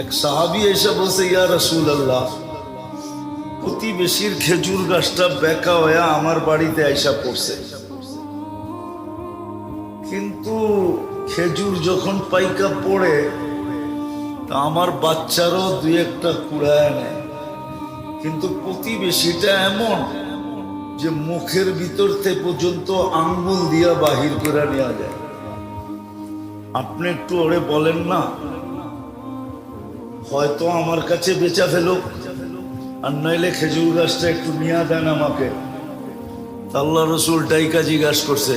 এক সাহাবী এসে বলছে, ইয়া রাসূলুল্লাহ, প্রতিবেশীর খেজুর গাছটা বেঁকা হয়ে আমার বাড়িতে আইসা পড়ছে, কিন্তু খেজুর যখন পাইকা পড়ে তা আমার বাচ্চারও দুই একটা কুড়ায় নেয়, কিন্তু প্রতিবেশীটা এমন যে মুখের ভিতর থেকে পর্যন্ত আঙ্গুল দিয়া বাহির করে নেওয়া যায়। আপনি একটু ওরে বলেন না, হয়তো আমার কাছে বেচা ফেলো, আর নইলে খেজুর গাছটা একটু নিয়ে দেন আমাকে। আল্লাহ রসুল ডাইকা জিজ্ঞাসা করছে,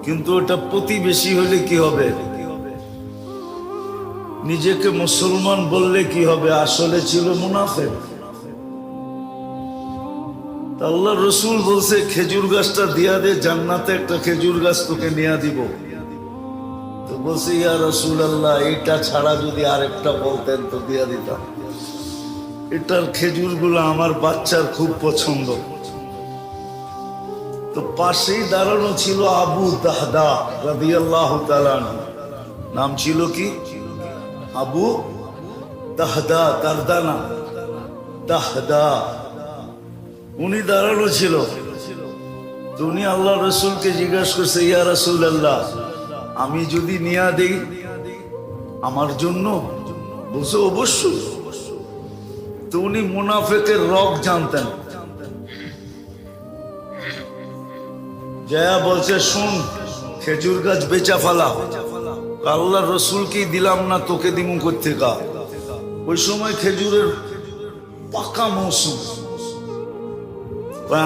কিন্তু ওটা প্রতিবেশী হলে কি হবে? নিজেকে মুসলমান বললে কি হবে? আসলে ছিল মুনাফিক। আল্লাহ রসুল বলছে, খেজুর গাছটা দিয়া দে, জান্নাতে একটা খেজুর গাছ তোকে নিয়ে দিব। তো বলছে, ইয়া রাসূলুল্লাহ, এটা ছাড়া যদি আরেকটা বলতেন তো দিয়া দিতাম। এটার খেজুরগুলো আমার বাচ্চার খুব পছন্দ। তো পাশেই দাঁড়ানো ছিল আবু দাহদা রাদিয়াল্লাহু তাআলা আনহু। নাম ছিল কি? আবু দাহদা, দারদানা দাহদা। উনি দাঁড়ানো ছিল। উনি আল্লাহ রসুলকে জিজ্ঞাসা করছে, ইয়া রাসূলুল্লাহ, আমি যদি নিয়া দেই আমার জন্য? বলছে, অবশ্যই। তো উনি মুনাফিকের রগ জানতেন। জয়া বলছে, শুন, খেজুর গাছ বেচা ফালা। আল্লাহ রসুলকেই দিলাম না, তোকে দিমু কোত্থেকা? ওই সময় খেজুরের পাকা মৌসুম।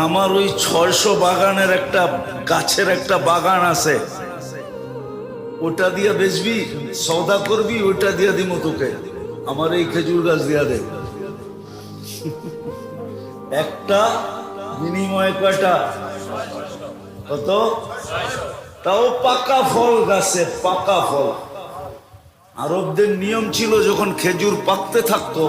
আমার ওই 600 বাগানের একটা গাছের একটা বাগান আছে, ওটা দিয়া বেচবি, সওদা করবি, ওটা দিয়া দিমু তোকে। আমার এই খেজুর গাছ দিয়া দে। একটা বিনিময়ে কয়টা? কত? তাও পাকা ফল গাছে, পাকা ফল। আরবদের নিয়ম ছিল, যখন খেজুর পাকতে থাকতো,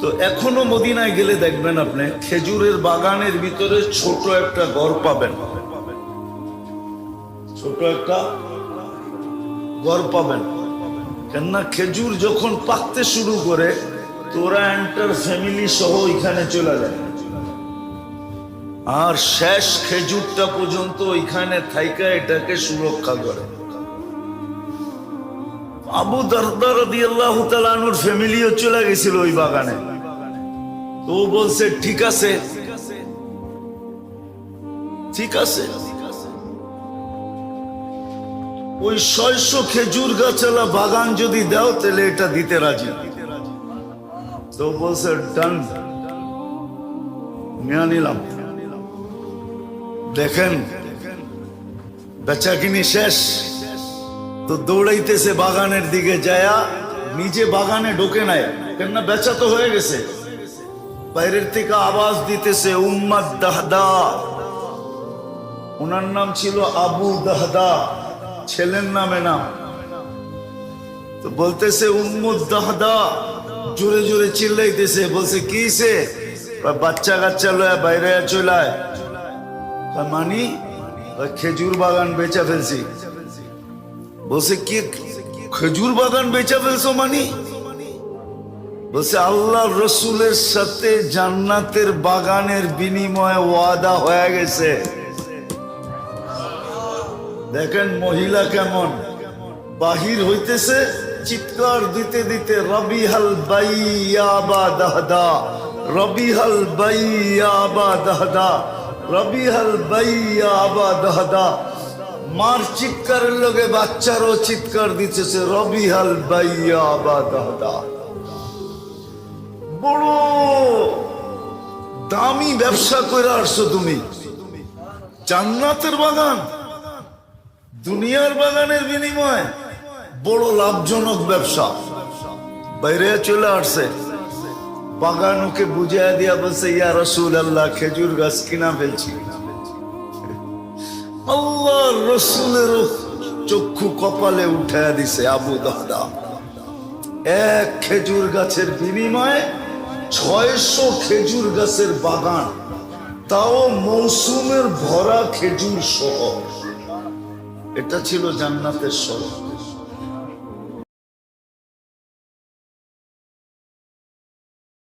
তো এখনো মদিনায় গেলে দেখবেন আপনি খেজুরের বাগানের ভিতরে ছোট একটা ঘর পাবেন, ছোট একটা ঘর পাবেন। কেননা খেজুর যখন পাকতে শুরু করে তো ওরা এন্টার ফ্যামিলি সহ ওইখানে চলে যায়, আর শেষ খেজুরটা পর্যন্ত ওইখানে থাইকা এটাকে সুরক্ষা করে। আবু দারদা রাদিয়াল্লাহু তাআলা আনহুর ফ্যামিলিও চলে গেছিল ওই বাগানে। তো বলছে, ঠিক আছে, ঠিক আছে। ওই 600 খেজুর গাছওয়ালা বাগান যদি দাও তাহলে এটা দিতে রাজি। তো বলছে, ডান, নিয়ে নিলাম। দেখেন বেচা কিনি শেষ, তো দৌড়াইতেছে বাগানের দিকে, যায়া নিজে বাগানে ঢোকে নাই, কেননা বেচা তো হয়ে গেছে। বাইরের থেকে আওয়াজ দিতেছে, উম্মাদ দাহদা। ওনার নাম ছিল আবু দাহদা, ছেলের নামে নাম। তো বলতেছে, উম্মুদ দাহদা, জোরে জোরে চিল্লাইতেছে। বলছে, কিসে? বাচ্চা কাচ্চা লয়া বাইরে চলায়। মানি খেজুর বাগান বেচা ফেলছি। বলছে, কি খেজুর বাগান বেচা ফেলছো? মানি বলছে, আল্লাহ রসুলের সাথে জান্নাতের বাগানের বিনিময়ে ওয়াদা হয়ে গেছে। দেখেন মহিলা কেমন বাহির হইতেছে, চিৎকার দিতে দিতে, রবিহাল বাইয়া বা দাহদা, রবিহাল বাইয়া বা দাহদা, রবিহাল বাইয়া বা দাহদা। মার চিৎকারের লগে বাচ্চারও চিৎকার দিতেছে, রবিহাল বাইয়া বা দাহদা। বড় দামি ব্যবসা করে আসছো তুমি। জান্নাতের বাগান, দুনিয়ার বাগানের বিনিময়ে বড় লাভজনক ব্যবসা। বাইরে চলে আসছে, বাগান ওকে বুঝাইয়া দিয়া বলছে, ইয়া রাসূলুল্লাহ, খেজুর গাছ কিনা ফেলছি। আল্লাহ রসুলের চক্ষু কপালে উঠাইয়া দিছে। আবু দাহদা এক খেজুর গাছের বিনিময়ে 600 খেজুর গাছের বাগান, তাও মৌসুমের ভরা খেজুর সহ। এটা ছিল জান্নাতের শহর।